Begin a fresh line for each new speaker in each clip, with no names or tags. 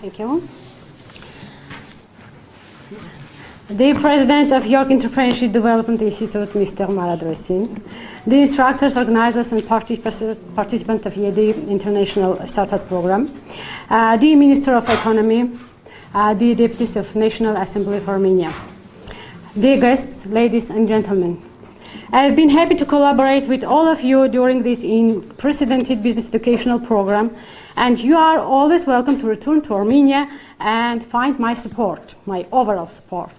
Thank you. The President of York Entrepreneurship Development Institute, Mr. Maradresin, the instructors, organizers, and participants of the International Startup Program, the Minister of Economy, the Deputies of National Assembly of Armenia, dear guests, ladies and gentlemen. I have been happy to collaborate with all of you during this unprecedented business educational program, and you are always welcome to return to Armenia and find my support, my overall support.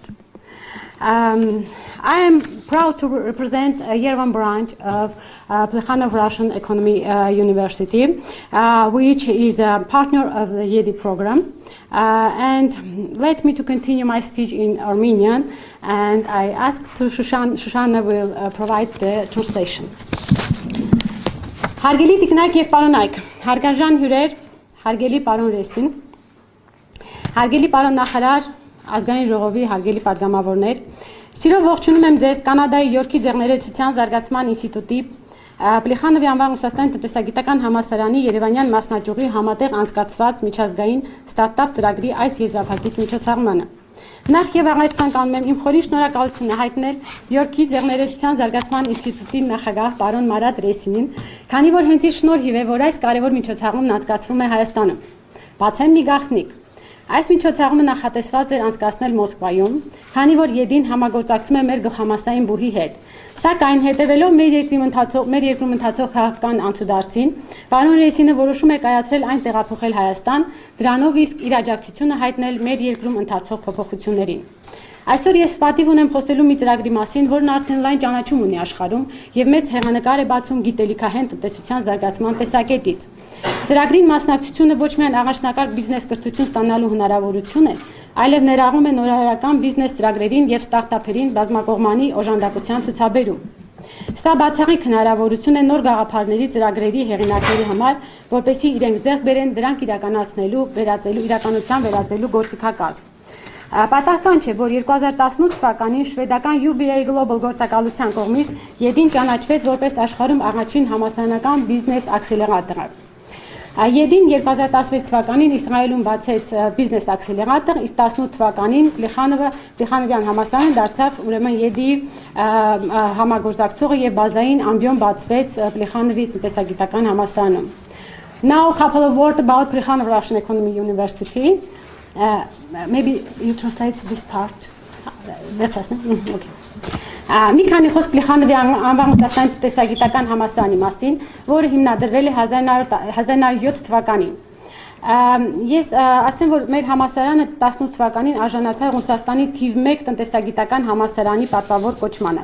I am proud to represent Yerevan branch of Plekhanov Russian Economy University, which is a partner of the YEDI program. And let me to continue my speech in Armenian, and I ask to Shoshana will provide the translation. Հարգելի տիկնայք եւ պարոնայք, հարգարժան հյուրեր, հարգելի պարոն Ռեսին, հարգելի պարոն նախարար, ազգային ժողովի հարգելի պատգամավորներ, սիրով ողջունում եմ ձեզ Կանադայի Յորքի ձեռներեցության զարգացման ինստիտուտի Պլեխանովի անվան Ռուսաստանի տնտեսագիտական համալսարանի Երևանյան մասնաճյուղի համատեղ անցկացված միջազգային ստարտափ ծրագրի այս եզրափակիչ միջոցառմանը։ Նախ եւ առաջ ցանկանում եմ իմ խորին շնորհակալությունը հայտնել Յորքի ձեռներեցության զարգացման ինստիտուտի նախագահ պարոն Մարատ Ռեսինին, քանի որ հենց իր շնորհիվ է, որ այս կարևոր միջոցառումն անցկացվում է Հայաստանում։ Բացեմ մի գաղտնիք։ Այս միջոցառումը նախատեսված էր անցկացնել Մոսկվայում, քանի որ ԵԴ-ին համագործակցում է մեր գլխամասային բուհի հետ։ Սակայն հետևելով մեր երկրում ընթացող քաղաքական անցուդարձին, պարոն Ռեսինը որոշում է կայացրել այն տեղափոխել Հայաստան, դրանով իսկ իր աջակցությունը հայտնել մեր երկրում ընթացող փոփոխություններին։ Այսօր ես պատիվ ունեմ խոսելու մի ծրագրի մասին, որն արդեն լայն ճանաչում ունի աշխարհում եւ մեծ հեղանկար է բացում գիտելիքահեն տնտեսության զարգացման տեսակետից։ Ծրագրին մասնակցությունը ոչ միայն առաջնակարգ բիզնես կրթություն ստանալու հնարավորություն է, այլև ներառում է նորարարական բիզնես ծրագրերին եւ ստարտափերին բազմակողմանի օժանդակության ցուցաբերում։ Սա բացառիկ հնարավորություն է նոր գաղափարների ծրագրերի հեղինակների համար, որպեսզի իրենք ձեռք բերեն դրանք իրականության վերածելու գործիքակազմ։ Պատահական չէ, որ 2018 թվականին շվեդական UBA Global գործակալության կողմից ԵԴ-ին ճանաչվեց որպես աշխարհում առաջին համալսարանական բիզնես աքսելերատորը։ ԵԴ-ին 2016 թվականին Իսրայելում բացեց բիզնես աքսելերատոր, իսկ 18 թվականին Պլեխանովյան համալսարանը դարձավ ուրեմն ԵԴ-ի համագործակցողը եւ բազային ամբիոն բացվեց Պլեխանովի տնտեսագիտական համալսարանում։ Now a couple of words about Plekhanov Russian Economy University. Maybe you translate this part. Okay. Մի քանի խոսք Պլեխանովի անվան Ռուսաստանի տնտեսագիտական համալսարանի մասին, որը հիմնադրվել է 1907 թվականին։ Ես ասեմ, որ մեր համալսարանը 18 թվականին արժանացավ Ռուսաստանի թիվ 1 տնտեսագիտական համալսարանի պատվավոր կոչմանը։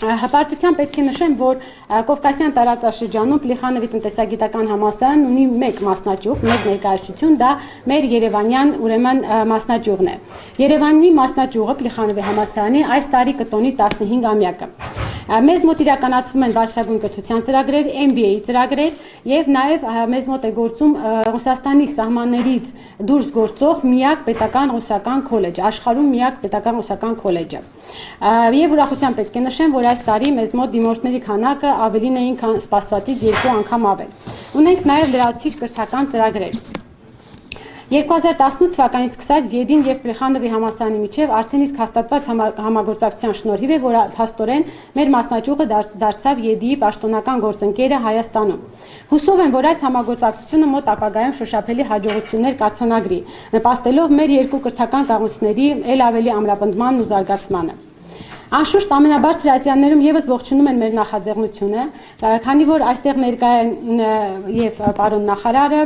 Հպարտությամբ պետք է նշեմ, որ Կովկասյան տարածաշրջանում Պլեխանովի տնտեսագիտական համալսարանն ունի մեկ մասնաճյուղ, մեկ ներկայացություն, դա մեր Երևանյան ուրեմն մասնաճյուղն է։ Երևանի մասնաճյուղը Պլեխանովի համալսարանի այս տարի կտոնի 15-ամյակը։ Մեզ մոտ իրականացվում են բարձրագույն կրթության ծրագրեր, MBA ծրագրեր եւ նաեւ մեզ մոտ է գործում Ռուսաստանի սահմաններից դուրս գործող միակ պետական ռուսական քոլեջ, աշխարհում միակ պետական ռուսական քոլեջը։ Եվ ուրախությամբ պետք է նշեմ, որ այս տարի մեզ մոտ դիմորդների քանակը ավելին էին, քան սպասվածից 2 անգամ ավել։ Ունենք նաեւ լրացուցիչ կրթական ծրագրեր։ 2018 թվականից սկսած ԵԴ-ին եւ Պլեխանովի համալսարանի միջև արդեն իսկ հաստատված համագործակցության շնորհիվ է, որ փաստորեն մեր մասնաճյուղը դարձավ ԵԴ-ի պաշտոնական գործընկերը Հայաստանում։ Հուսով եմ, որ այս համագործակցությունը մոտ ապագայում շոշափելի հաջողություններ կարձանագրի, նպաստելով մեր երկու կրթական կառույցների ել ավելի ամրապնդմանն ու զարգացմանը։ Անշուշտ ամենաբարձր ատյաններում եւս ողջունում են մեր նախաձեռնությունը, քանի որ այստեղ ներկա են եւ պարոն նախարարը,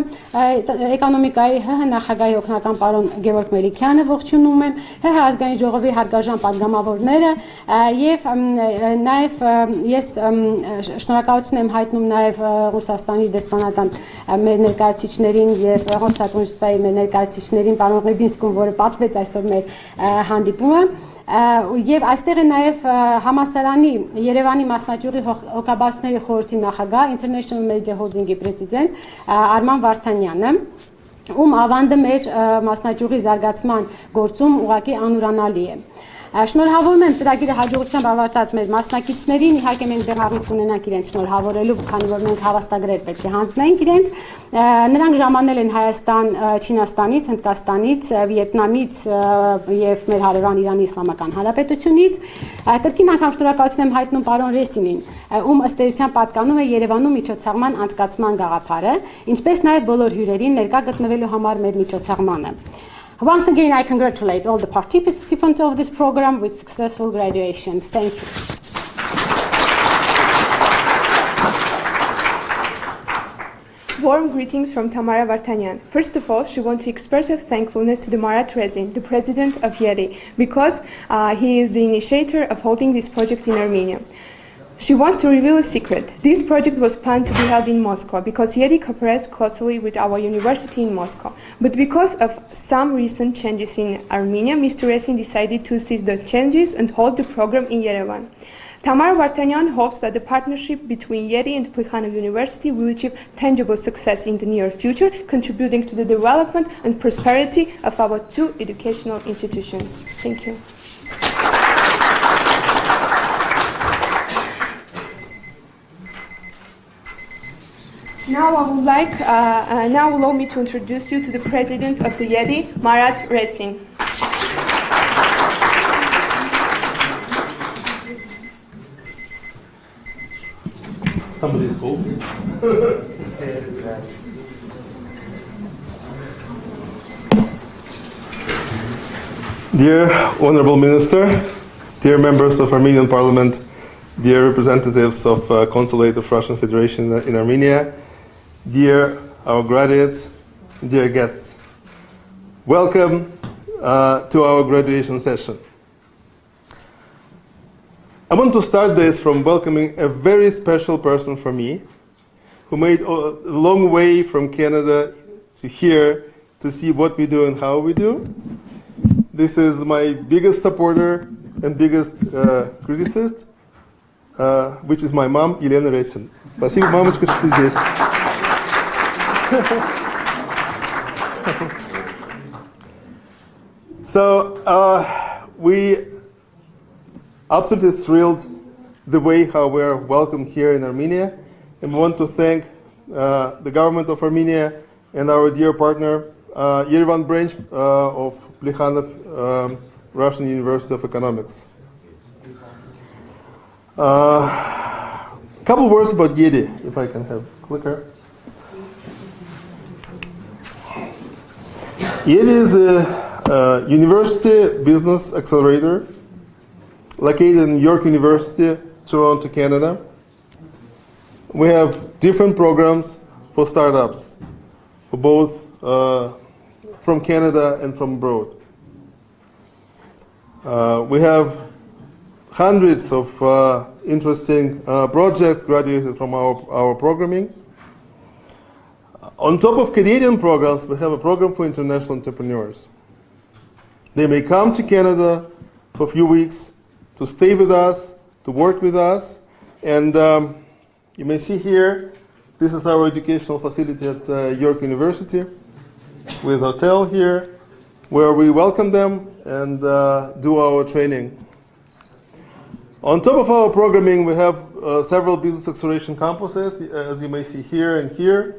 էկոնոմիկայի ՀՀ նախագահի օգնական պարոն Գևորգ Մելիքյանը ողջունում եմ, ՀՀ ազգային ժողովի հարգարժան պատգամավորները եւ նաեւ ես շնորհակալություն եմ հայտնում նաեւ Ռուսաստանի դեսպանատան մեր ներկայացուցիչներին եւ Ռոսատունստայի մեր ներկայացուցիչներին, պարոն Ռեբինսկուն, որը պատվեց այսօր մեր հանդիպումը։ Եվ այստեղ է նաև համալսարանի Երևանի մասնաճյուղի հոգաբարձուների խորհրդի նախագահ, International Media Holding-ի պրեզիդենտ Արման Վարդանյանը, ում ավանդը մեր մասնաճյուղի զարգացման գործում ուղղակի անուրանալի է։ Շնորհավորում եմ ծրագիրը հաջողությամբ ավարտած մեր մասնակիցներին, իհարկե մենք դեռ հավիտ ունենանք իրենց շնորհավորելու, քանի որ մենք հավաստագրեր պետք է հանձնենք իրենց։ Նրանք ժամանել են Հայաստան, Չինաստանից, Հնդկաստանից, Վիետնամից եւ մեր հարևան Իրանի Իսլամական Հանրապետությունից։ Կրկին անգամ շնորհակալություն եմ հայտնում պարոն Ռեսինին, ում ըստ էության պատկանում է Երևանում միջոցառման անցկացման գաղափարը, ինչպես նաև բոլոր հյուրերին ներկա գտնվելու համար մեր միջոցառմանը։ Once again, I congratulate all the participants of this program with successful graduation. Thank you.
Warm greetings from Tamara Vartanyan. First of all, she wants to express her thankfulness to the Marat Rezin, the president of YERI, because he is the initiator of holding this project in Armenia. She wants to reveal a secret. This project was planned to be held in Moscow because YERI cooperates closely with our university in Moscow. But because of some recent changes in Armenia, Mr. Rezin decided to seize the changes and hold the program in Yerevan. Tamara Vartanyan hopes that the partnership between YERI and Plekhanov University will achieve tangible success in the near future, contributing to the development and prosperity of our two educational institutions. Thank you. Now allow me to introduce you to the president of the YERI, Marat Rezin.
Somebody's called me. Dear Honorable Minister, dear members of Armenian Parliament, dear representatives of Consulate of Russian Federation in Armenia, dear our graduates, dear guests, welcome to our graduation session. I want to start this from welcoming a very special person for me, who made a long way from Canada to here to see what we do and how we do. This is my biggest supporter and biggest criticist, which is my mom, Елена Резин. Спасибо, мамочка, что ты здесь. So we absolutely thrilled the way how we're welcomed here in Armenia, and we want to thank the government of Armenia and our dear partner, Yerevan branch of Plekhanov Russian University of Economics. Couple words about YERI, if I can have clicker. YERI is a university business accelerator located in York University, Toronto, Canada. We have different programs for startups, for both from Canada and from abroad. We have hundreds of interesting projects graduated from our programming. On top of Canadian programs, we have a program for international entrepreneurs. They may come to Canada for a few weeks to stay with us, to work with us, and you may see here, this is our educational facility at York University, with a hotel here, where we welcome them and do our training. On top of our programming, we have several business acceleration campuses, as you may see here and here.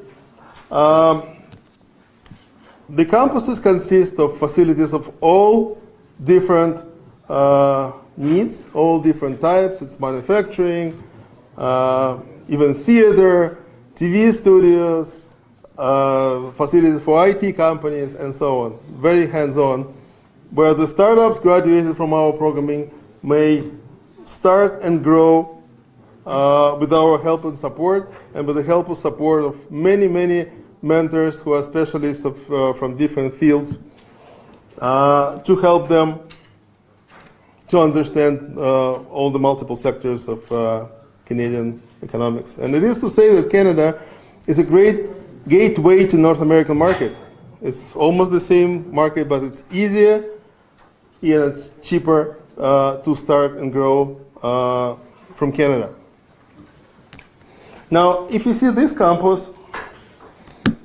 The campuses consist of facilities of all different needs, all different types. It's manufacturing, even theater, TV studios, facilities for IT companies, and so on. Very hands-on, where the startups graduated from our programming may start and grow with our help and support, and with the help and support of many, many mentors who are specialists from different fields to help them to understand all the multiple sectors of Canadian economics. And it is to say that Canada is a great gateway to North American market. It's almost the same market, but it's easier and it's cheaper to start and grow from Canada. Now, if you see this campus,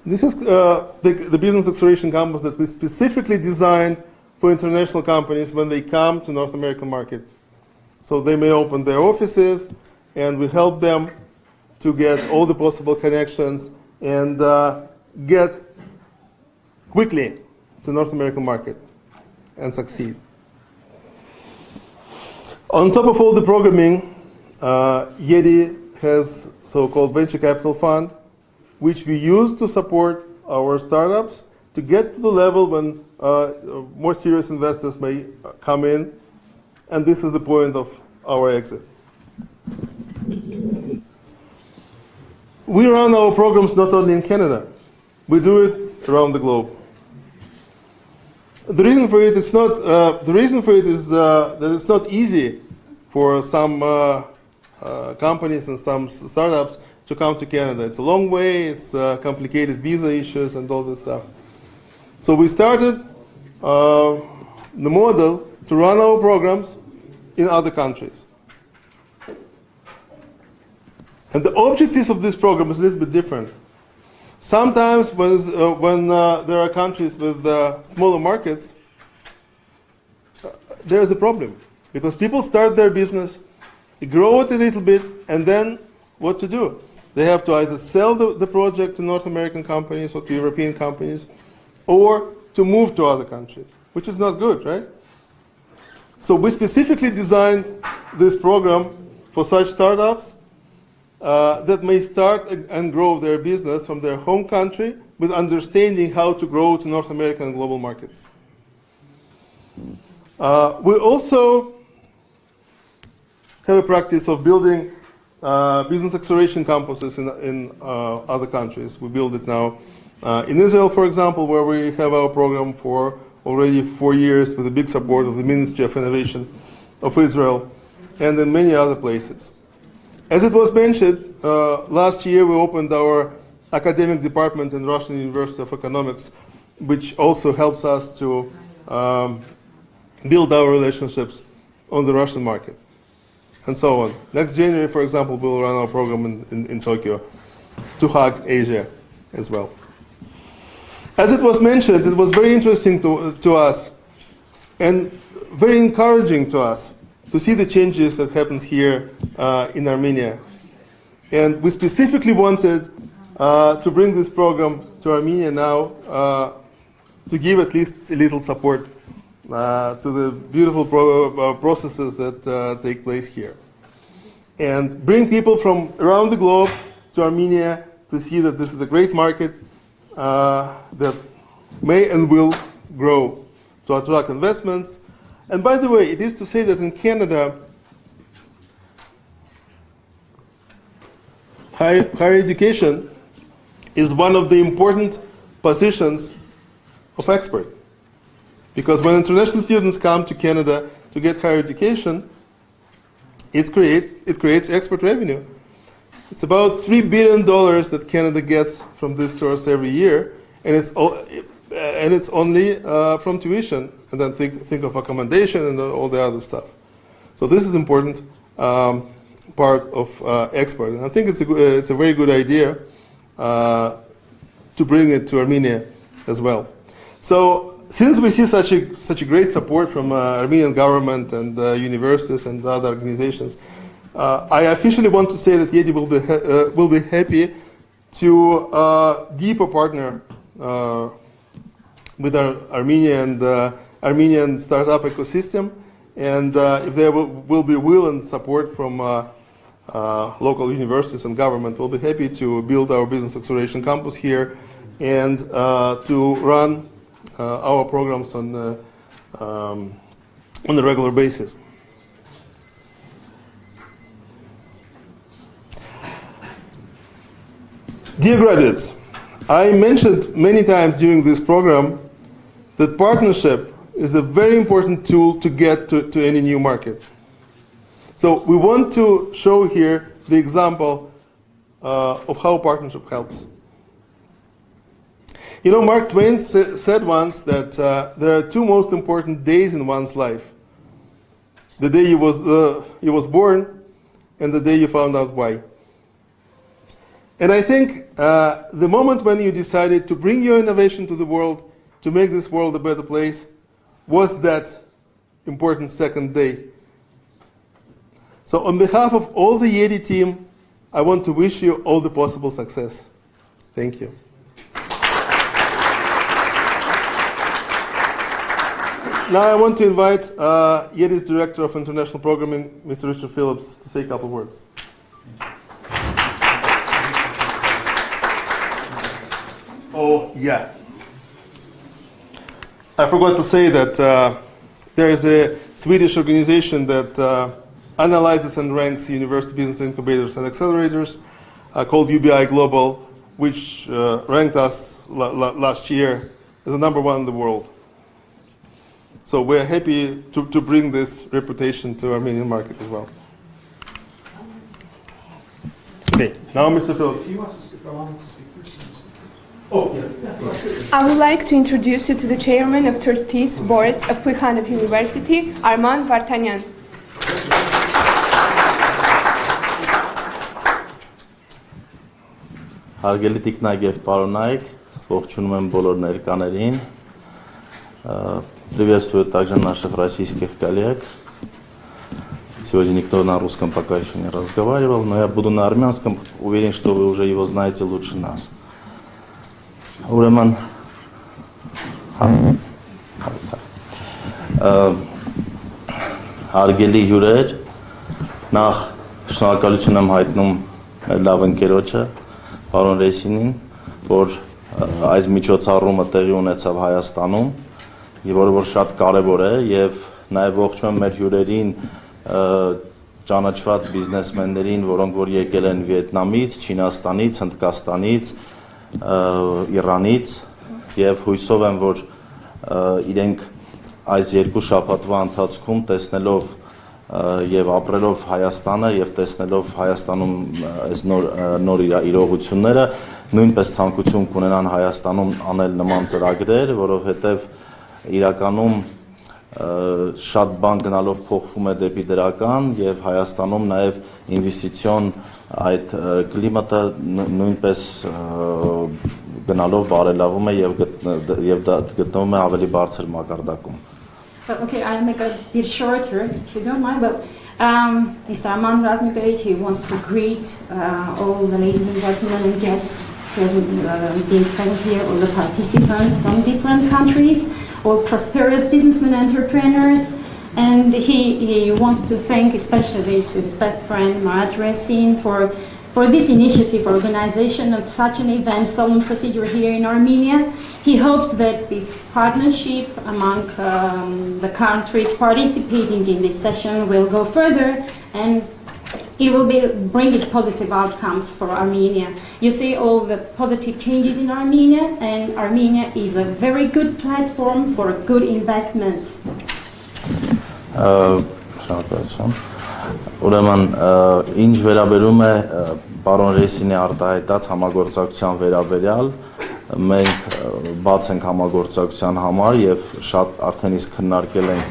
this is the business acceleration campus that we specifically designed for international companies when they come to North American market. So they may open their offices, and we help them to get all the possible connections and get quickly to North American market and succeed. On top of all the programming, Yeti has so-called venture capital fund, which we use to support our startups to get to the level when more serious investors may come in, and this is the point of our exit. We run our programs not only in Canada, we do it around the globe. The reason for it is that it's not easy for some companies and some startups to come to Canada. It's a long way, it's complicated visa issues and all this stuff. So we started the model to run our programs in other countries. And the objectives of this program is a little bit different. Sometimes when there are countries with smaller markets, there is a problem. Because people start their business, they grow it a little bit, and then what to do? They have to either sell the project to North American companies or to European companies, or to move to other countries, which is not good, right? So we specifically designed this program for such startups that may start and grow their business from their home country with understanding how to grow to North American and global markets. We also have a practice of building business acceleration campuses in other countries. We build it now in Israel, for example, where we have our program for already 4 years with the big support of the Ministry of Innovation of Israel, and in many other places. As it was mentioned, last year we opened our academic department in Russian University of Economics, which also helps us to build our relationships on the Russian market, and so on. Next January, for example, we'll run our program in Tokyo to hug Asia as well. As it was mentioned, it was very interesting to us and very encouraging to us to see the changes that happens here in Armenia. And we specifically wanted to bring this program to Armenia now to give at least a little support to the beautiful processes that take place here. And bring people from around the globe to Armenia to see that this is a great market that may and will grow, to attract investments. And by the way, it is to say that in Canada, higher education is one of the important positions of expert. Because when international students come to Canada to get higher education, it creates export revenue. It's about $3 billion that Canada gets from this source every year, and it's only from tuition, and then think of accommodation and all the other stuff. So this is important part of export, and I think it's a very good idea to bring it to Armenia as well. So since we see such a great support from Armenian government and universities and other organizations, I officially want to say that Yeti will be happy to deeper partner with our Armenian startup ecosystem, and if there will be will and support from local universities and government, we'll be happy to build our business acceleration campus here and to run our programs on a regular basis. Dear graduates, I mentioned many times during this program that partnership is a very important tool to get to any new market. So we want to show here the example of how partnership helps. You know, Mark Twain said once that there are two most important days in one's life: the day he was born and the day you found out why. And I think the moment when you decided to bring your innovation to the world, to make this world a better place, was that important second day. So on behalf of all the YETI team, I want to wish you all the possible success. Thank you. Now I want to invite YETI's Director of International Programming, Mr. Richard Phillips, to say a couple words. Oh, yeah. I forgot to say that there is a Swedish organization that analyzes and ranks university business incubators and accelerators called UBI Global, which ranked us last year as the #1 in the world. So we're happy to bring this reputation to Armenian market as well. Okay, now Mr. Phillips.
He wants to speak first.
Oh, yeah.
I would like to introduce you to the Chairman of Trustees Boards of Plekhanov University, Arman Vartanyan.
Հարգելի տիկնայք եւ պարոնայք, ողջունում եմ բոլոր ներկաներին։ Приветствую также наших российских коллег. Сегодня никто на русском пока еще не разговаривал, но я буду на армянском, уверен, что вы уже его знаете лучше нас. Ուրեմն հարգելի հյուրեր, նախ շնորհակալություն եմ հայտնում մեր լավ ընկերոջը, պարոն Ռեսինին, որ այս միջոցառումը տեղի ունեցավ Հայաստանում, որը որ շատ կարևոր է եւ նաեւ ողջունում եմ մեր հյուրերին, ճանաչված բիզնեսմեններին, որոնք որ եկել են Վիետնամից, Չինաստանից, Հնդկաստանից, Իրանից եւ հույսով եմ, որ իրենք այս երկու շաբաթվա ընթացքում տեսնելով եւ ապրելով Հայաստանը եւ տեսնելով Հայաստանում այս նոր իրողությունները նույնպես ցանկություն կունենան Հայաստանում անել նման ծրագրեր, որովհետեւ իրականում շատ բան գնալով փոխվում է դեպի դրական եւ Հայաստանում նաեւ ինվեստիցիոն այդ կլիմատը նույնպես գնալով բարելավում է եւ դա գտնվում է ավելի բարձր մակարդակում.
Okay, I'll make a bit shorter if you don't mind. Well, Mr. Arman Razmikevich wants to greet all the ladies and gentlemen and guests being present here, all the participants from different countries, all prosperous businessmen, entrepreneurs, and he wants to thank especially to his best friend Marat Resin for this initiative, for organization of such an event, solemn procedure here in Armenia. He hopes that this partnership among the countries participating in this session will go further and it will bring positive outcomes for Armenia. You see all the positive changes in Armenia, and Armenia is a very good platform for good investments.
Ուրեմն ինչ վերաբերում է պարոն Ռեսինի արտահայտած համագործակցության վերաբերյալ, մենք բաց ենք համագործակցության համար եւ շատ արդեն իսկ քննարկել ենք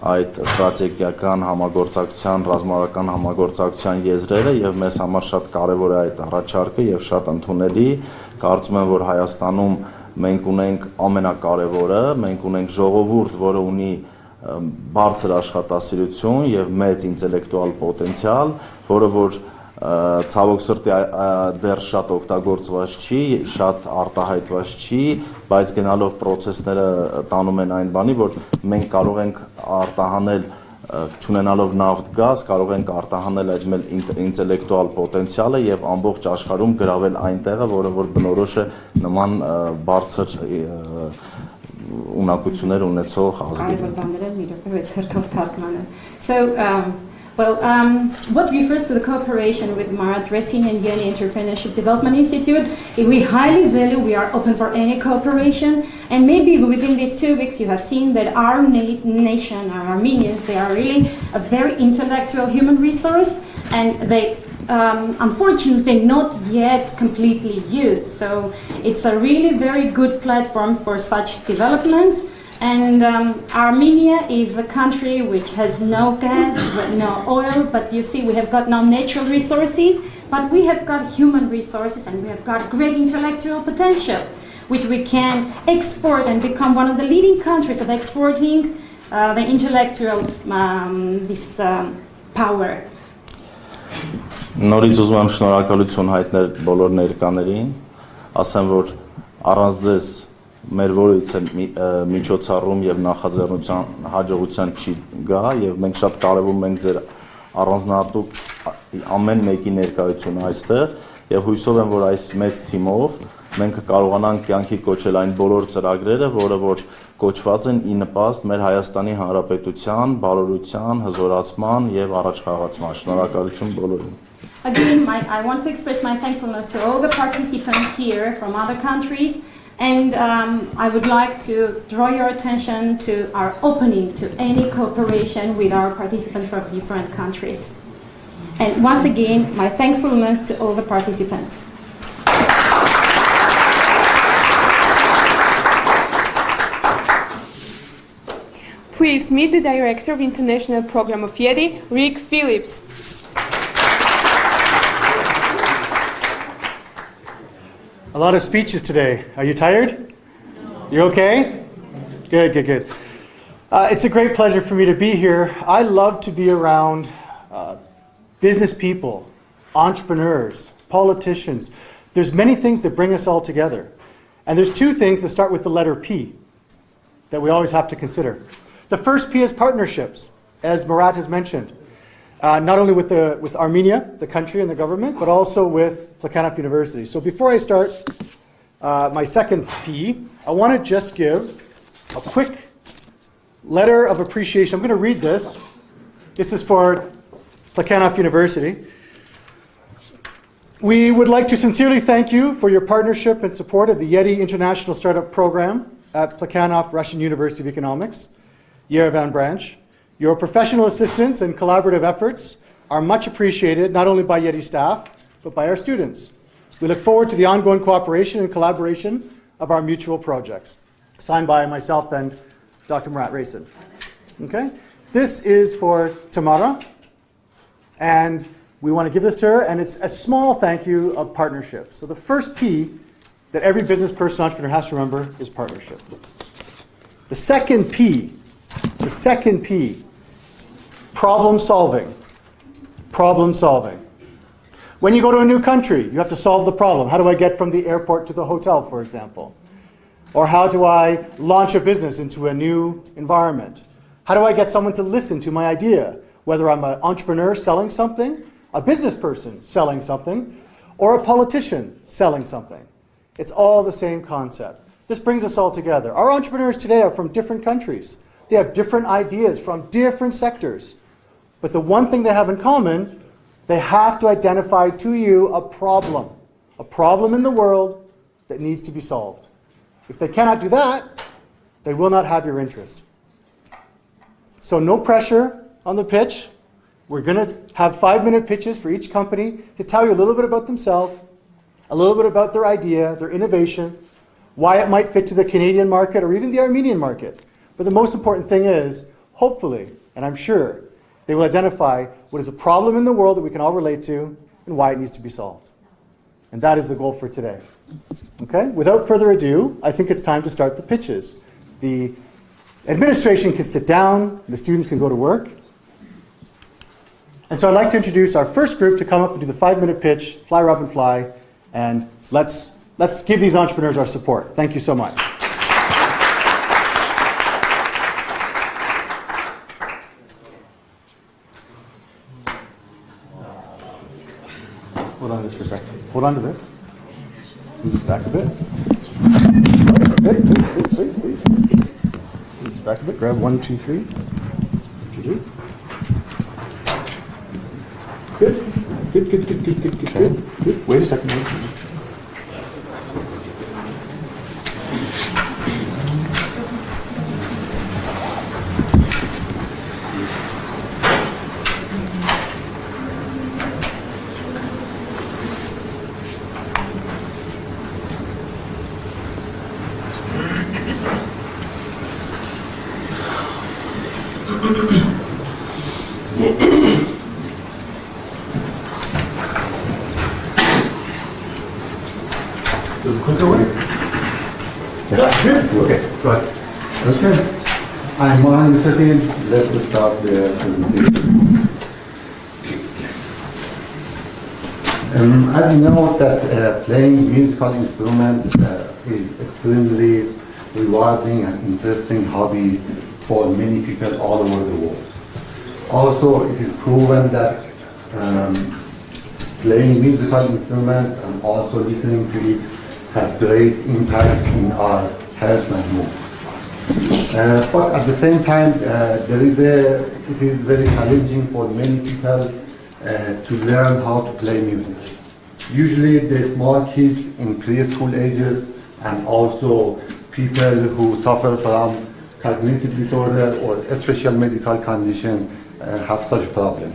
այդ ստրատեգիական համագործակցության, ռազմավարական համագործակցության եզրերը եւ մեզ համար շատ կարեւոր է այդ առաջարկը եւ շատ ընդունելի։ Կարծում եմ, որ Հայաստանում մենք ունենք ամենակարևորը, մենք ունենք ժողովուրդ, որը ունի բարձր աշխատասիրություն եւ մեծ ինտելեկտուալ պոտենցիալ, որը որ ցավոք սրտի դեռ շատ օգտագործված չի, շատ արտահայտված չի, բայց գնալով process-ները տանում են այն բանի, որ մենք կարող ենք արտահանել չունենալով նավթ գազ, կարող ենք արտահանել այդ մեր ինտելեկտուալ պոտենցիալը եւ ամբողջ աշխարհում գրավել այն տեղը, որը որ բնորոշ է նման բարձր ունակություններ ունեցող ազգերին։
So what refers to the cooperation with Marat Resin and Yeni Entrepreneurship Development Institute, we highly value, we are open for any cooperation, and maybe within these 2 weeks you have seen that our nation, our Armenians, they are really a very intellectual human resource, and they unfortunately not yet completely used. So it's a really very good platform for such developments. And Armenia is a country which has no gas, no oil, but you see we have got no natural resources, but we have got human resources and we have got great intellectual potential. which we can export and become one of the leading countries of exporting the intellectual this power.
Նորից ուզում եմ շնորհակալություն հայտնել բոլոր ներկաներին, ասեմ, որ առանց ձեզ մեր որից միջոցառում եւ նախաձեռնության հաջողության չի գա եւ մենք շատ կարևորում ենք ձեր առանձնահատուկ ամեն մեկի ներկայությունը այստեղ եւ հույսով եմ, որ այս մեծ թիմով մենք կարողանանք կյանքի կոչել այն բոլոր ծրագրերը, որը որ կոչված են ի նպաստ մեր Հայաստանի Հանրապետության բարօրության, հզորացման եւ առաջխաղացման։ Շնորհակալություն բոլորին։
Again, I want to express my thankfulness to all the participants here from other countries, and I would like to draw your attention to our opening to any cooperation with our participants from different countries. And once again, my thankfulness to all the participants.
Please meet the Director of International Program of YETI, Rick Phillips.
A lot of speeches today. Are you tired? No. You okay? Good, good, good. It's a great pleasure for me to be here. I love to be around business people, entrepreneurs, politicians. There's many things that bring us all together. And there's two things that start with the letter P that we always have to consider. The first P is partnerships, as Murat has mentioned. Not only with Armenia, the country and the government, but also with Plekhanov University. So before I start my second P, I want to just give a quick letter of appreciation. I'm going to read this. This is for Plekhanov University. We would like to sincerely thank you for your partnership and support of the YETI International Startup Program at Plekhanov Russian University of Economics, Yerevan branch. Your professional assistance and collaborative efforts are much appreciated, not only by YETI staff, but by our students. We look forward to the ongoing cooperation and collaboration of our mutual projects. Signed by myself and Dr. Murat Raisin. Okay? This is for Tamara, and we want to give this to her, and it's a small thank you of partnership. So the first P that every business person, entrepreneur has to remember is partnership. The second P, problem solving. Problem solving. When you go to a new country, you have to solve the problem. How do I get from the airport to the hotel, for example? Or how do I launch a business into a new environment? How do I get someone to listen to my idea? Whether I'm an entrepreneur selling something, a business person selling something, or a politician selling something. It's all the same concept. This brings us all together. Our entrepreneurs today are from different countries. They have different ideas from different sectors. But the one thing they have in common, they have to identify to you a problem in the world that needs to be solved. If they cannot do that, they will not have your interest. So no pressure on the pitch. We're going to have 5-minute pitches for each company to tell you a little bit about themselves, a little bit about their idea, their innovation, why it might fit to the Canadian market or even the Armenian market. But the most important thing is, hopefully, and I'm sure, they will identify what is a problem in the world that we can all relate to and why it needs to be solved. And that is the goal for today. Okay? Without further ado, I think it's time to start the pitches. The administration can sit down, the students can go to work. And so I'd like to introduce our first group to come up and do the 5-minute pitch, Fly Robin Fly, and let's give these entrepreneurs our support. Thank you so much. Hold on to this for a second. Hold on to this. Move this back a bit. Wait. Move this back a bit. Grab 1, 2, 3. 2, 3. Good. Wait a second. Does the clicker work? Okay, right. Okay. I'm Mohan Satin. Let's start the presentation. As you know, that playing musical instruments is extremely rewarding and interesting hobby for many people all over the world. Also, it is proven that playing musical instruments and also listening to it has great impact in our health and mood. But at the same time, it is very challenging for many people to learn how to play music. Usually the small kids in preschool ages and also people who suffer from cognitive disorder or a special medical condition have such a problem.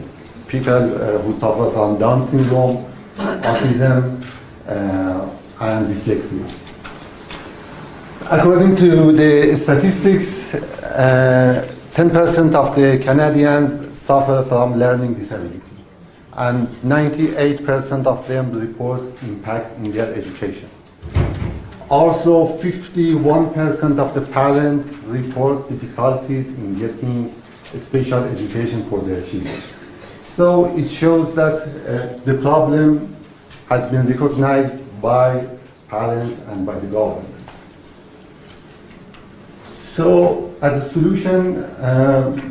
People who suffer from Down syndrome, autism, and dyslexia. According to the statistics, 10% of the Canadians suffer from learning disability, and 98% of them report impact in their education. Also, 51% of the parents report difficulties in getting special education for their children. So it shows that the problem has been recognized by parents and by the government. So as a solution,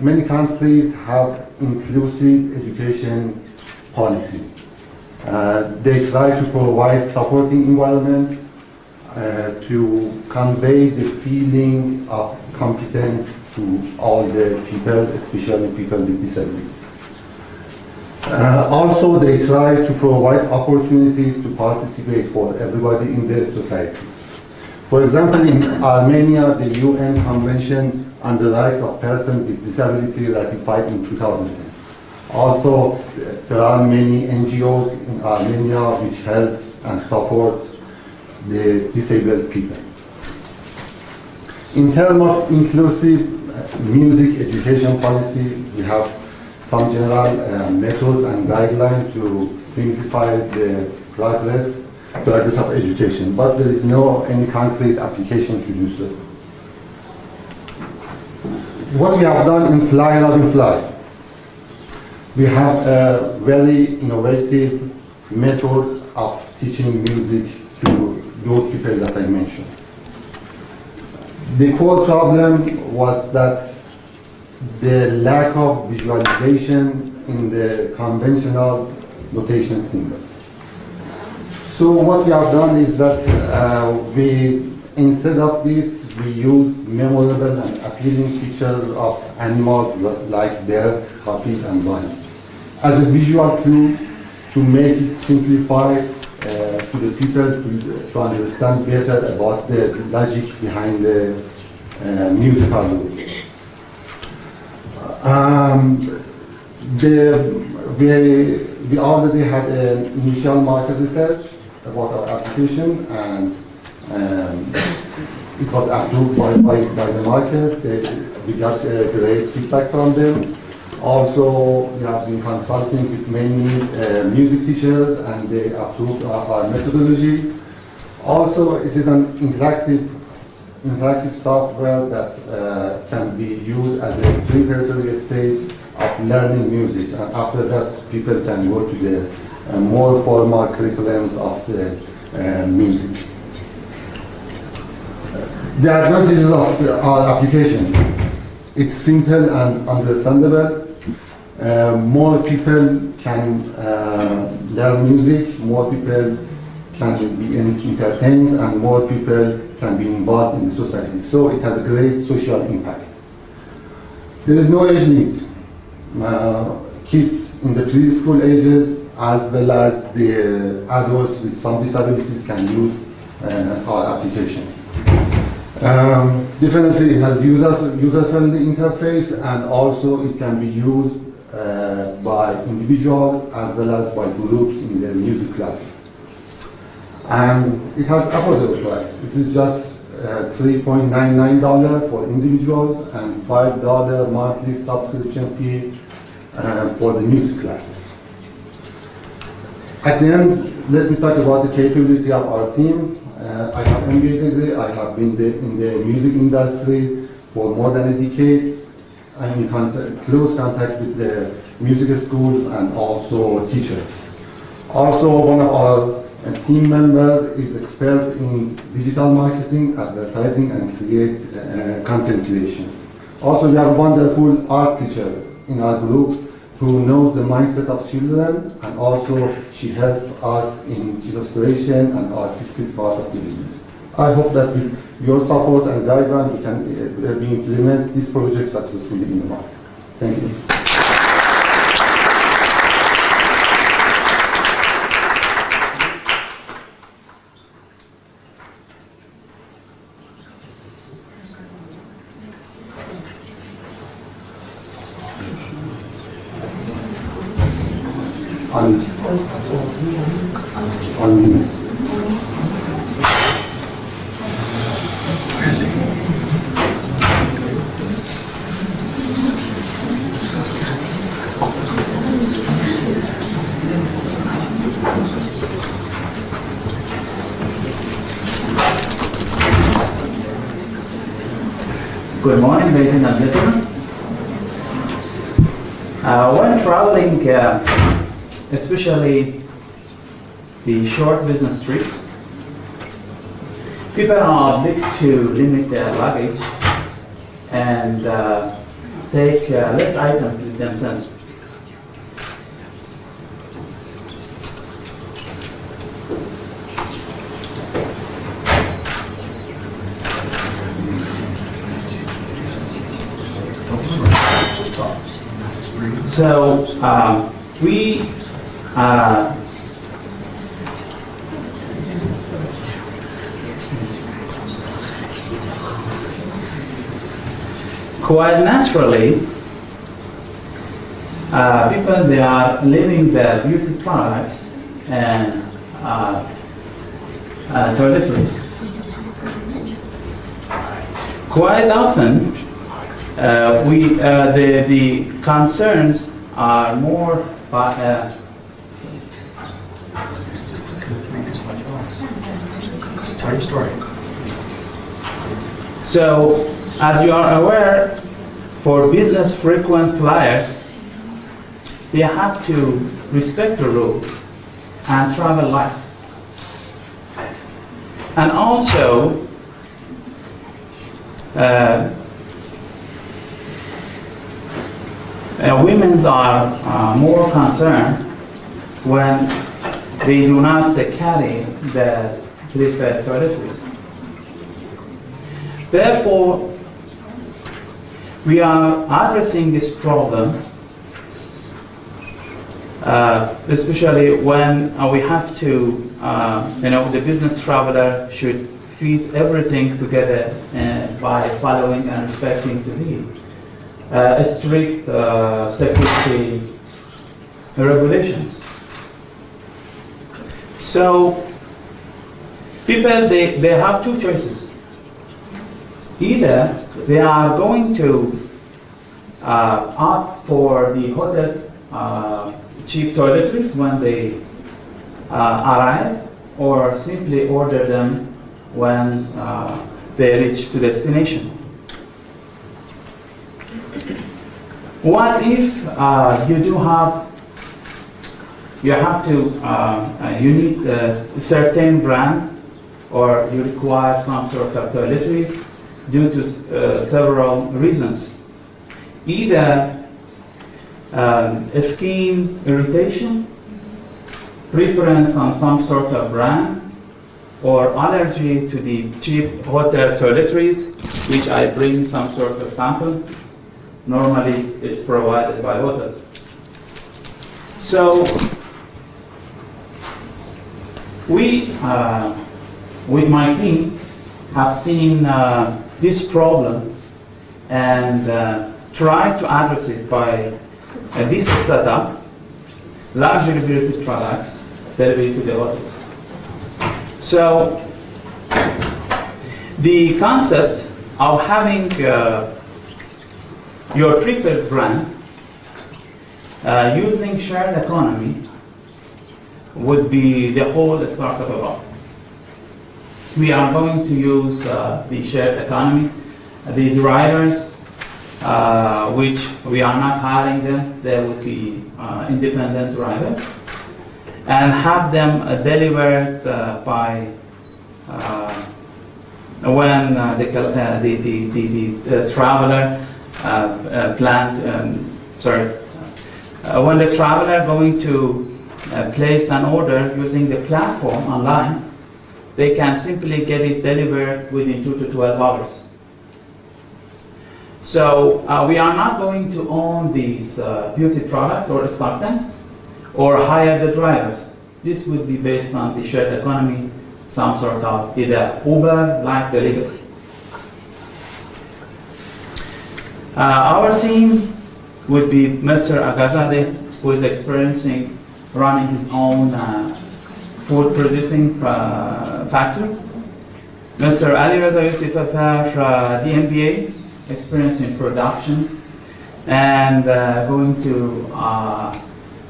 many countries have inclusive education policy. They try to provide supporting environment to convey the feeling of competence to all the people, especially people with disabilities. Also, they try to provide opportunities to participate for everybody in their society. For example, in Armenia, the UN Convention on the Rights of Persons with Disability ratified in 2010. Also, there are many NGOs in Armenia which help and support the disabled people. In terms of inclusive music education policy, we have some general methods and guidelines to simplify the progress of education, but there is no any concrete application to do so. What we have done in Fly Robin Fly, we have a very innovative method of teaching music to those people that I mentioned. The core problem was that the lack of visualization in the conventional notation symbol. So what we have done is that instead of this, we use memorable and appealing pictures of animals like birds, puppies, and lions as a visual clue to make it simplify to the people to understand better about the logic behind the musical rules. We already had an initial market research about our application, and it was approved by the market. We got great feedback from them. Also, we have been consulting with many music teachers, and they approved our methodology. Also, it is an interactive software that can be used as a preparatory stage of learning music, and after that, people can go to the more formal curriculums of the music. The advantages of our application: it's simple and understandable. More people can learn music, more people can be entertained, and more people can be involved in the society. So it has a great social impact. There is no age limit. Kids in the preschool ages as well as the adults with some disabilities can use our application. Definitely it has user-friendly interface, and also it can be used by individuals as well as by groups in their music classes. And it has affordable price. It is just $3.99 for individuals and $5 monthly subscription fee for the music classes. At the end, let me talk about the capability of our team. I have
engaged. I have been in the music industry for more than a decade. I'm in close contact with the music schools and also teachers. Also, one of our team members is expert in digital marketing, advertising, and content creation. Also, we have a wonderful art teacher in our group who knows the mindset of children, and also she helps us in illustration and artistic part of the business. I hope that with your support and guidelines we can implement this project successfully in the market. Thank you.
Good morning, ladies and gentlemen. When traveling, especially the short business trips, people are obliged to limit their luggage and take less items with themselves. So we quite naturally, people, they are leaving their beauty products and toiletries. Quite often, the concerns are more
tell your story.
So, as you are aware, for business frequent flyers, they have to respect the rules and travel light. And also, women are more concerned when they do not carry the prepared toiletries. Therefore, we are addressing this problem, especially when we have to, the business traveler should feed everything together by following and respecting the strict security regulations. So people, they have two choices. Either they are going to opt for the hotel cheap toiletries when they arrive, or simply order them when they reach to destination. What if you need a certain brand, or you require some sort of toiletries due to several reasons? Either skin irritation, preference on some sort of brand, or allergy to the cheap hotel toiletries, which I bring some sort of sample. Normally, it's provided by hotels. So, we, with my team, have seen this problem and tried to address it by this startup, luxury beauty products delivered to the hotels. So, the concept of having your preferred brand using shared economy would be the whole startup about. we are going to use the shared economy. The drivers, which we are not hiring them, they would be independent drivers, and have them delivered by when the traveler when the traveler going to place an order using the platform online, they can simply get it delivered within 2 to 12 hours. So we are not going to own these beauty products or stock them or hire the drivers. This would be based on the shared economy, some sort of either Uber-like delivery. Our team would be Mr. Agazadeh, who is experiencing running his own food producing factory. Mr. Ali Reza Yusuf Afar, the MBA, experience in production, and going to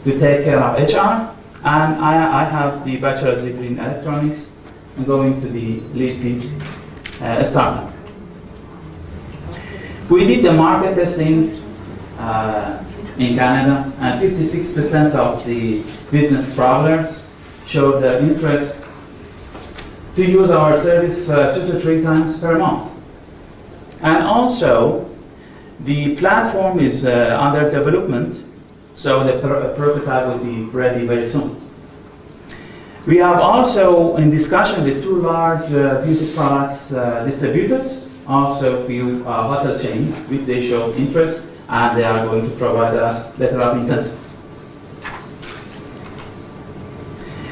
take care of HR. And I have the bachelor's degree in electronics and going to lead this startup. We did the market testing in Canada, and 56% of the business travelers showed their interest to use our service 2 to 3 times per month. And also, the platform is under development, so the prototype will be ready very soon. We have also in discussion with 2 large beauty products distributors, also a few hotel chains, which they showed interest, and they are going to provide us letter of intent.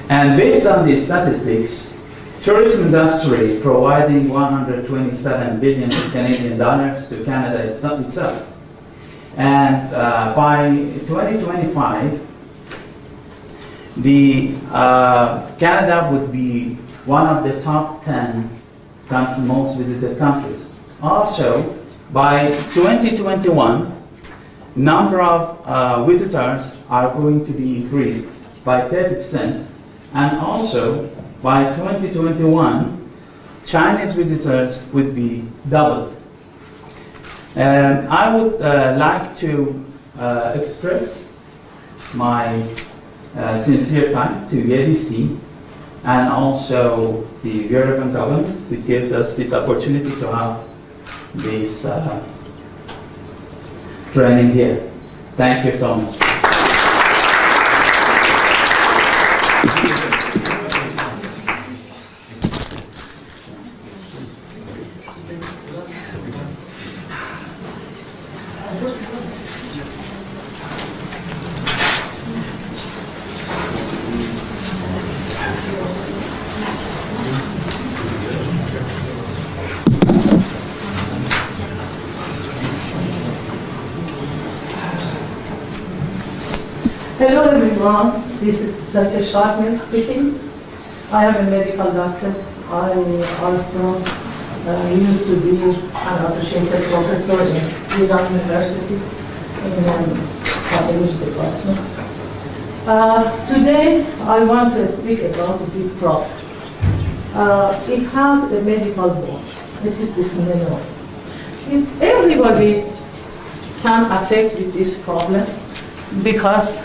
And based on the statistics, tourism industry providing 127 billion Canadian dollars to Canada itself. And by 2025, Canada would be one of the top 10 most visited countries. Also, by 2021, number of visitors are going to be increased by 30%, and also by 2021, Chinese visitors would be doubled. And I would like to express my sincere thanks to Yeti's team and also the European government, which gives us this opportunity to have this training here. Thank you so much.
Hello everyone, this is Dr. Schwartzman speaking. I am a medical doctor. I also used to be an associated professor in Yale University in pathology department. Today I want to speak about a big problem. It has a medical word. It is this melanoma. Everybody can affect with this problem because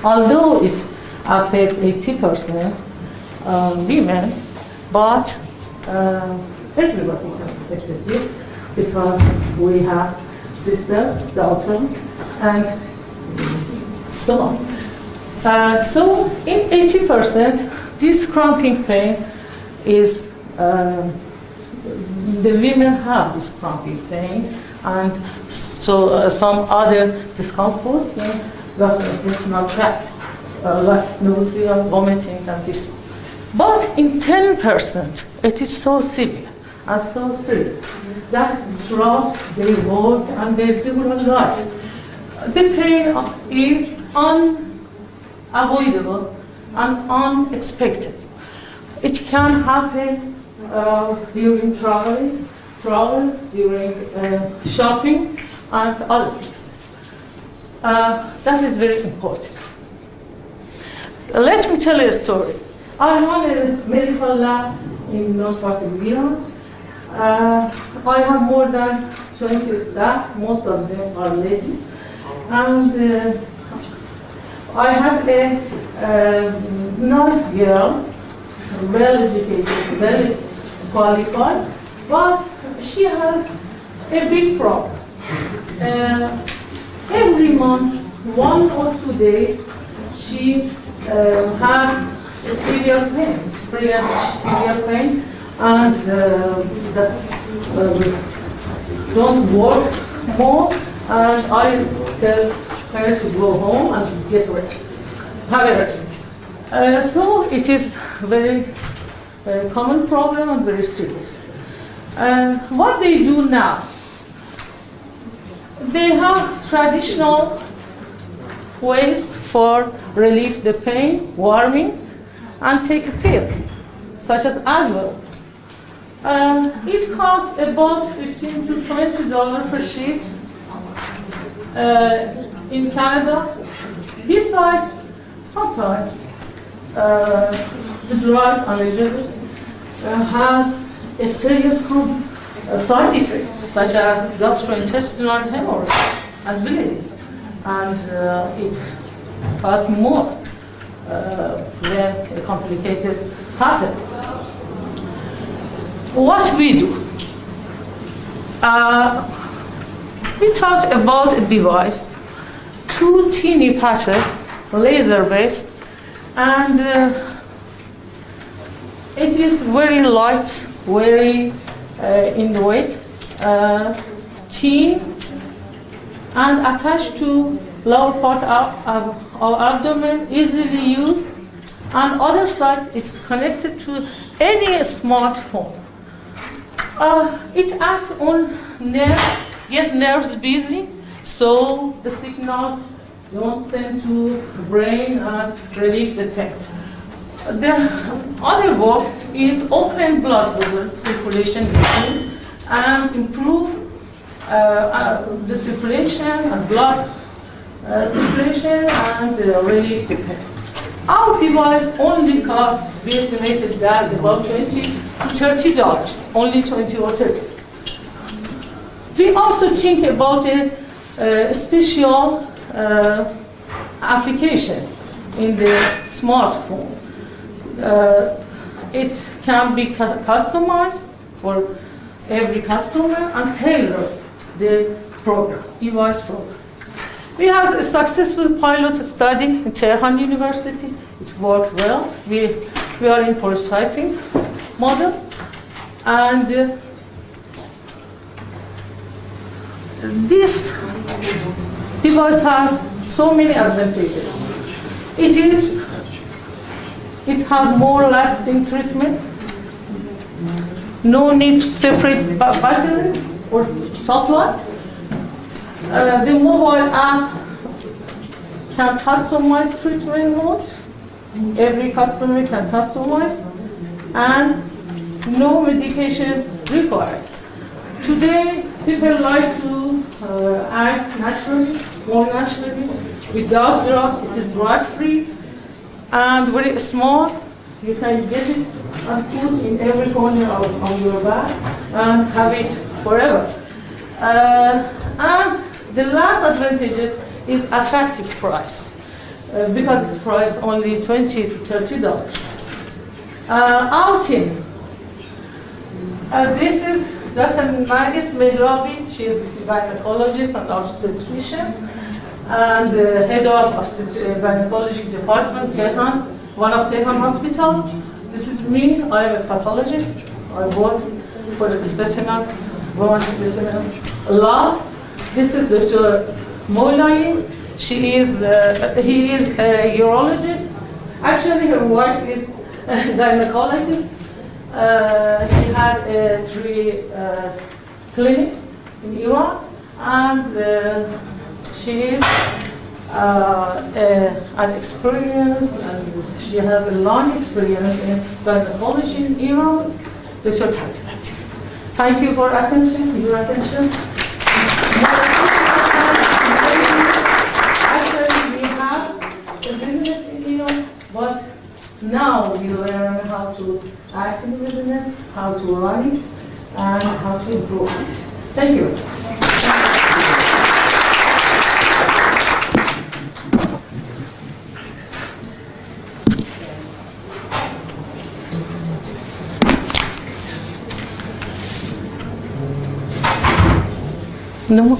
although it affects 80% women, but everybody can affect with this because we have sister, daughter, and so on. So in 80%, this cramping pain is, the women have this cramping pain, and so some other discomfort in gastrointestinal tract, like nausea, vomiting, and this. But in 10%, it is so severe and so serious that throughout their work and their regular life, the pain is unavoidable and unexpected. It can happen during travel, during shopping, and other places. That is very important. Let me tell you a story. I run a medical lab in north part of Iran. I have more than 20 staff, most of them are ladies. And I have a nice girl, well educated, well qualified, but she has a big problem. Every month, 1 or 2 days, she had severe pain, experienced severe pain, and don't work more, and I tell her to go home and get rest, have a rest. So it is very common problem and very serious. What they do now, they have traditional ways for relieve the pain, warming, and take a pill, such as Advil. It costs about $15 to $20 per sheet in Canada. Besides, sometimes the drugs allegedly has a serious side effects, such as gastrointestinal hemorrhage and bleeding, and it costs more when a complicated happens. What we do? We talked about a device, 2 teeny patches, laser-based, and it is very light, very in weight, thin, and attached to lower part of our abdomen, easily used. On other side, it's connected to any smartphone. It acts on nerves, get nerves busy, so the signals don't send to brain and relieve the pain. The other work is open blood vessel circulation and improve the circulation and blood circulation and relieve the pain. Our device only costs, we estimated that about $20 to $30, only 20 or 30. We also think about a special application in the smartphone. It can be customized for every customer and tailor the program, device program. We had a successful pilot study in Tehran University. It worked well. We are in prototyping model, and this device has so many advantages. It has more lasting treatment. No need to separate battery or supply. The mobile app can customize treatment mode. Every customer can customize, and no medication required. Today, people like to act naturally, more naturally, without drug. It is drug-free and very small. You can get it and put in every corner of your bag and have it forever. And the last advantage is attractive price, because it's priced only $20 to $30. Our team, this is Dr. Nargis Mehrabi. She is a gynecologist and obstetrician, and the head of gynecology department, Tehran, one of Tehran hospital. This is me. I am a pathologist. I work for the specimen, woman specimen lab. This is Dr. Moulayi. He is a urologist. Actually, her wife is a gynecologist. He had a 3 clinic in Iran, and she is an experience, and she has a long experience in gynecology in Iran. Dr. Tagliati. Thank you for your attention. Actually, we have a business in Iran, but Now we learn how to act in business, how to run it, and how to improve it. Thank you. No.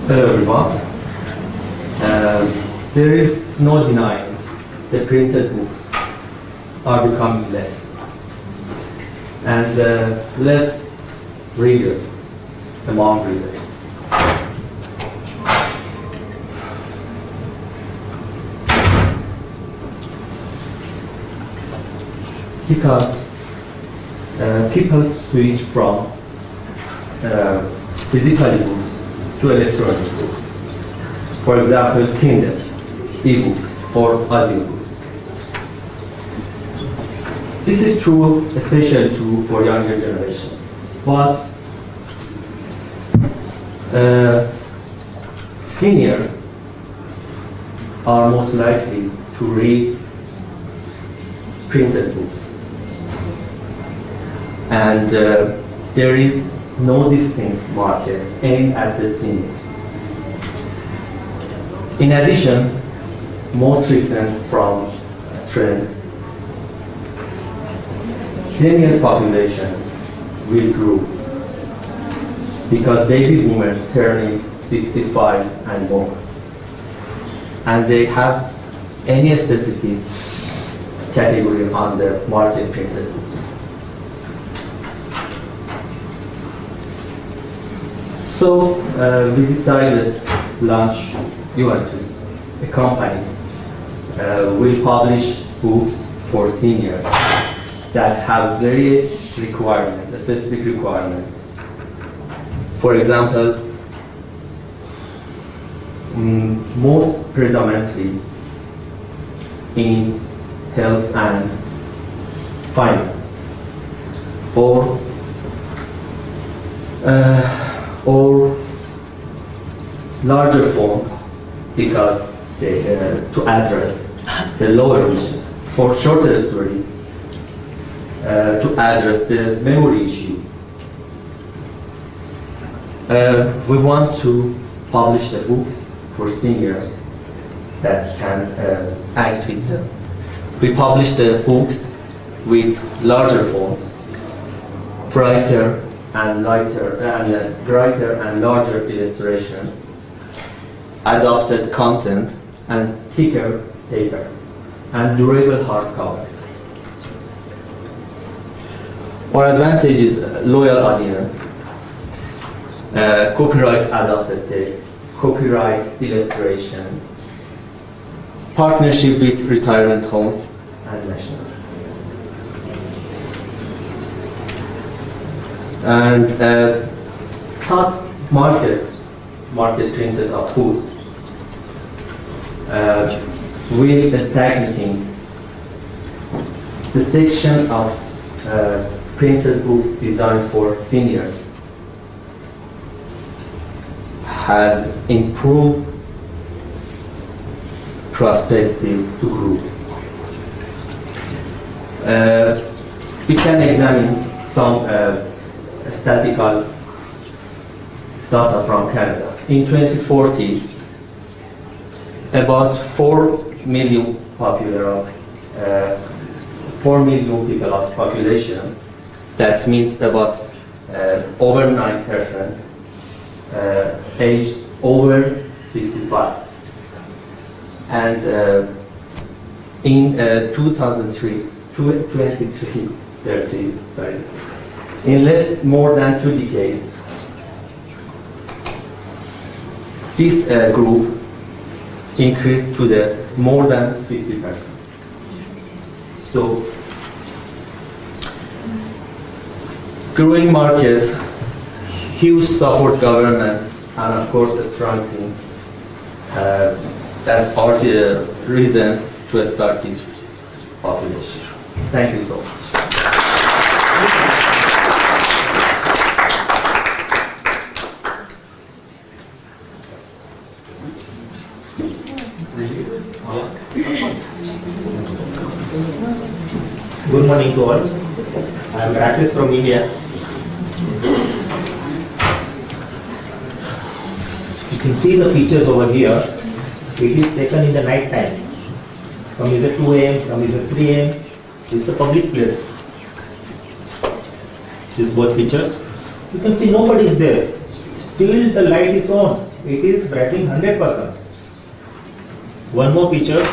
Hello everyone. There is no denying the printed books are becoming less and less readers among readers. Because people switch from physical books to electronic books. For example, Kindle, e-books, or audiobooks. This is true, especially true for younger generations. But seniors are most likely to read printed books. And there is no distinct market aimed at the seniors. In addition, most recent from trends, seniors population will grow because baby boomers turning 65 and more, and they have any specific category on the market printed books. So we decided to launch Juventus, a company will publish books for seniors that have very requirements, specific requirements. For example, most predominantly in health and finance, or larger form because they, to address the lower vision, or shorter story to address the memory issue. We want to publish the books for seniors that can act with them. We publish the books with larger fonts, brighter and lighter, and brighter and larger illustration, adapted content, and thicker paper, and durable hardcovers. Our advantage is loyal audience, copyright adapted text, copyright illustration, partnership with retirement homes and national. And top market printed of books will stagnating. The section of printed books designed for seniors has improved perspective to grow. We can examine some statistical data from Canada. In 2040, about 4 million people of population. That means about over 9% aged over 65. And in 2030, in less more than 2 decades, this group increased to the more than 50%. So growing market, huge support government, and of course a strong team. That's all the reason to start this population. Thank you so much.
Good morning to all. I am Rakesh from India. You can see the pictures over here. It is taken in the night time. Some is at 2 a.m., some is at 3 a.m. This is a public place. These both pictures. You can see nobody is there. Still the light is on. It is brightening 100%. One more picture.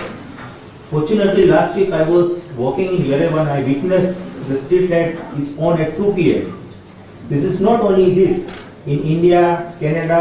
Fortunately, last week I was walking in Yerevan. I witnessed the street light is on at 2 p.m. This is not only this. In India, Canada,